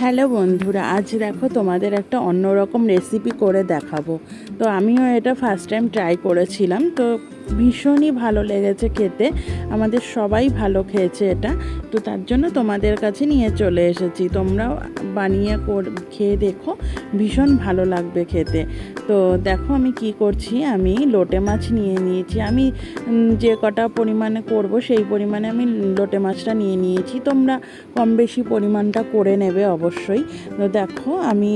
Hello বন্ধুরা, আজ দেখো তোমাদের একটা অন্যরকম রেসিপি করে দেখাবো। তো আমিও এটা ফার্স্ট টাইম ট্রাই করেছিলাম, তো ভীষণই ভালো লেগেছে খেতে। আমাদের সবাই ভালো খেয়েছে এটা, তো তার জন্য তোমাদের কাছে নিয়ে চলে এসেছি। তোমরাও বানিয়ে খেয়ে দেখো, ভীষণ ভালো লাগবে খেতে। তো দেখো আমি কি করছি, আমি লোটে মাছ নিয়ে নিয়েছি। আমি যে কটা পরিমাণে করব সেই পরিমাণে আমি লোটে মাছটা নিয়ে নিয়েছি। তোমরা কম বেশি পরিমাণটা করে নেবে অবশ্যই। তো দেখো আমি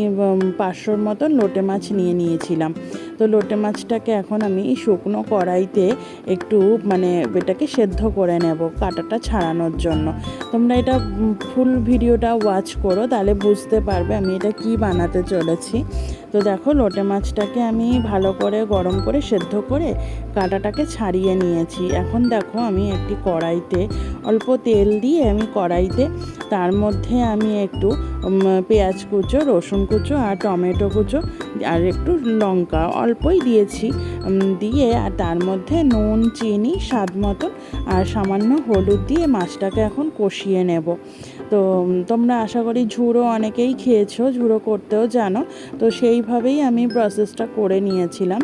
500-র মতন লোটে মাছ নিয়ে নিয়েছিলাম। তো লোটে মাছটাকে এখন আমি শুকনো কড়াইতে একটু এটাকে সেদ্ধ করে নেব কাঁটাটা ছাড়ানোর জন্য। তোমরা এটা ফুল ভিডিওটা ওয়াচ করো, তাহলে বুঝতে পারবে আমি এটা কি বানাতে চলেছি। তো দেখো লোটে মাছটাকে আমি ভালো করে গরম করে সেদ্ধ করে কাঁটাটাকে ছাড়িয়ে নিয়েছি। এখন দেখো আমি একটি কড়াইতে অল্প তেল দিয়ে আমি কড়াইতে তার মধ্যে আমি একটু পেঁয়াজ কুচো, রসুন কুচো আর টমেটো কুচো আর একটু লঙ্কা অল্পই দিয়েছি, দিয়ে আর তার মধ্যে নুন, চিনি স্বাদ মতন আর সামান্য হলুদ দিয়ে মাছটাকে এখন কষিয়ে নেব। তো তোমরা আশা করি ঝুড়ো অনেকেই খেয়েছো, ঝুড়ো করতেও জানো, তো সেইভাবেই আমি প্রসেসটা করে নিয়েছিলাম।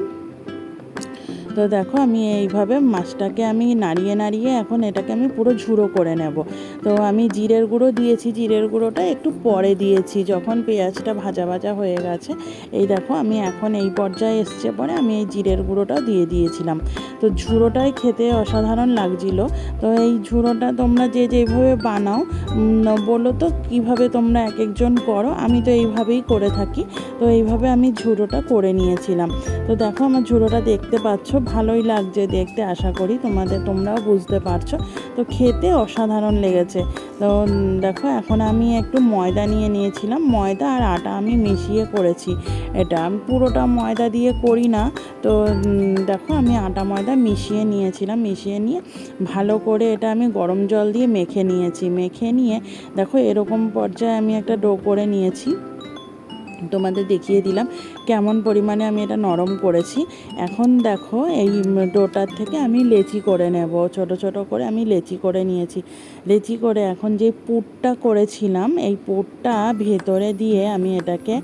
তো দেখো আমি এইভাবে মাছটাকে আমি নাড়িয়ে নাড়িয়ে এখন এটাকে আমি পুরো ঝুড়ো করে নেব। তো আমি জিরের গুঁড়ো দিয়েছি, জিরের গুঁড়োটা একটু পরে দিয়েছি যখন পেঁয়াজটা ভাজা ভাজা হয়ে গেছে। এই দেখো আমি এখন এই পর্যায়ে এসছে পরে আমি এই জিরের গুঁড়োটা দিয়ে দিয়েছিলাম। তো ঝুড়োটাই খেতে অসাধারণ লাগছিল। তো এই ঝুড়োটা তোমরা যে যেভাবে বানাও বলো তো কীভাবে তোমরা এক একজন করো, আমি তো এইভাবেই করে থাকি। তো এইভাবে আমি ঝুড়োটা করে নিয়েছিলাম। তো দেখো আমার ঝুড়োটা দেখতে পাচ্ছ, ভালোই লাগছে দেখতে, আশা করি তোমরাও বুঝতে পারছো। তো খেতে অসাধারণ লেগেছে। তো দেখো এখন আমি একটু ময়দা নিয়ে নিয়েছিলাম, ময়দা আর আটা আমি মিশিয়ে করেছি। এটা আমি পুরোটা ময়দা দিয়ে করি না। তো দেখো আমি আটা ময়দা মিশিয়ে নিয়েছিলাম, মিশিয়ে নিয়ে ভালো করে এটা আমি গরম জল দিয়ে মেখে নিয়েছি। মেখে নিয়ে দেখো এরকম পর্যায়ে আমি একটা ডো করে নিয়েছি, তোমাদের দেখিয়ে দিলাম কেমন পরিমাণে আমি এটা নরম করেছি। এখন দেখো এই ডোটার থেকে আমি লেচি করে নেব, ছোট ছোট করে আমি লেচি করে নিয়েছি। লেচি করে এখন যে পুরটা করেছিলাম এই পুরটা ভেতরে দিয়ে আমি এটাকে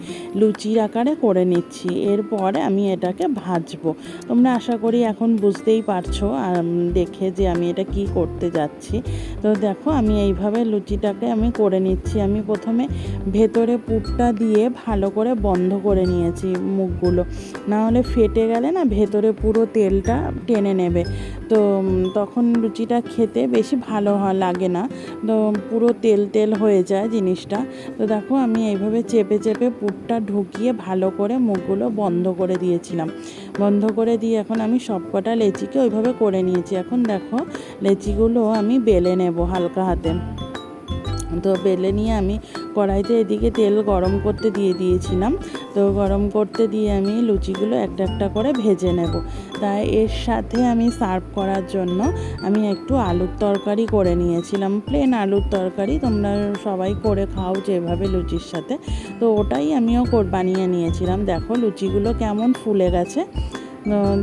লুচির আকারে করে নিচ্ছি। এরপর আমি এটাকে ভাজবো। তোমরা আশা করি এখন বুঝতেই পারছো দেখে যে আমি এটা কি করতে যাচ্ছি। তো দেখো আমি এইভাবে লুচিটাকে আমি করে নিচ্ছি। আমি প্রথমে ভেতরে পুরটা দিয়ে ভালো করে বন্ধ করে নিয়েছি মুখগুলো, না হলে ফেটে গেলে না ভেতরে পুরো তেলটা টেনে নেবে। তো তখন লুচিটা খেতে বেশি ভালো লাগে না, তো পুরো তেল তেল হয়ে যায় জিনিসটা। তো দেখো আমি এইভাবে চেপে চেপে পুরটা ঢুকিয়ে ভালো করে মুখগুলো বন্ধ করে দিয়েছিলাম। বন্ধ করে দিয়ে এখন আমি সবকটা লেচিকে ওইভাবে করে নিয়েছি। এখন দেখো লেচিগুলো আমি বেলে নেব হালকা হাতে। তো বেলে নিয়ে আমি কড়াইতে এদিকে তেল গরম করতে দিয়ে দিয়েছিলাম। তো গরম করতে দিয়ে আমি লুচিগুলো একটা একটা করে ভেজে নেব। তাই এর সাথে আমি সার্ভ করার জন্য আমি একটু আলুর তরকারি করে নিয়েছিলাম, প্লেন আলুর তরকারি। তোমরা সবাই করে খাও যেভাবে লুচির সাথে, তো ওটাই আমিও বানিয়ে নিয়েছিলাম। দেখো লুচিগুলো কেমন ফুলে গেছে,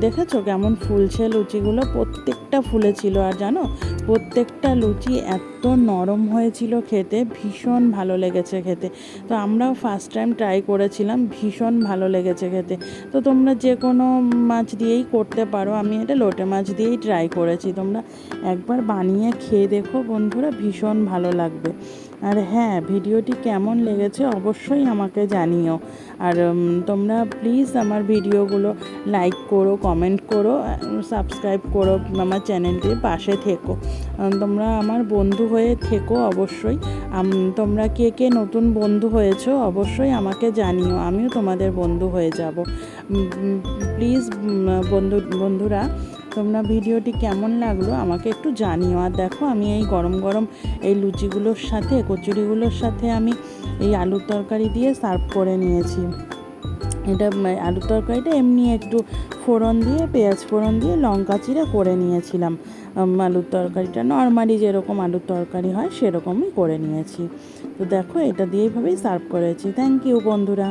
দেখেছো কেমন ফুলছে লুচিগুলো, প্রত্যেকটা ফুলেছিল। আর জানো প্রত্যেকটা লুচি এত নরম হয়েছিল, খেতে ভীষণ ভালো লেগেছে খেতে। তো আমরাও ফার্স্ট টাইম ট্রাই করেছিলাম, ভীষণ ভালো লেগেছে খেতে। তো তোমরা যে কোনো মাছ দিয়েই করতে পারো, আমি এটা লোটে মাছ দিয়েই ট্রাই করেছি। তোমরা একবার বানিয়ে খেয়ে দেখো বন্ধুরা, ভীষণ ভালো লাগবে। আর হ্যাঁ, ভিডিওটি কেমন লেগেছে অবশ্যই আমাকে জানিও। আর তোমরা প্লিজ আমার ভিডিওগুলো লাইক করো, কমেন্ট করো, সাবস্ক্রাইব করো, আমার চ্যানেলটির পাশে থেকো। তোমরা আমার বন্ধু হয়ে থেকো অবশ্যই। তোমরা কে কে নতুন বন্ধু হয়েছো অবশ্যই আমাকে জানিও, আমিও তোমাদের বন্ধু হয়ে যাব। প্লিজ বন্ধুরা তোমরা ভিডিওটি কেমন লাগলো আমাকে একটু জানিও। আর দেখো আমি এই গরম গরম এই লুচিগুলোর সাথে, কচুরিগুলোর সাথে আমি এই আলুর তরকারি দিয়ে সার্ভ করে নিয়েছি। এটা আলুর তরকারিটা এমনি একটু ফোড়ন দিয়ে, পেঁয়াজ ফোড়ন দিয়ে লঙ্কা চিড়ে করে নিয়েছিলাম। আলুর তরকারিটা নর্মালি যেরকম আলুর তরকারি হয় সেরকমই করে নিয়েছি। তো দেখো এটা দিয়ে এইভাবেই সার্ভ করেছি। থ্যাংক ইউ বন্ধুরা।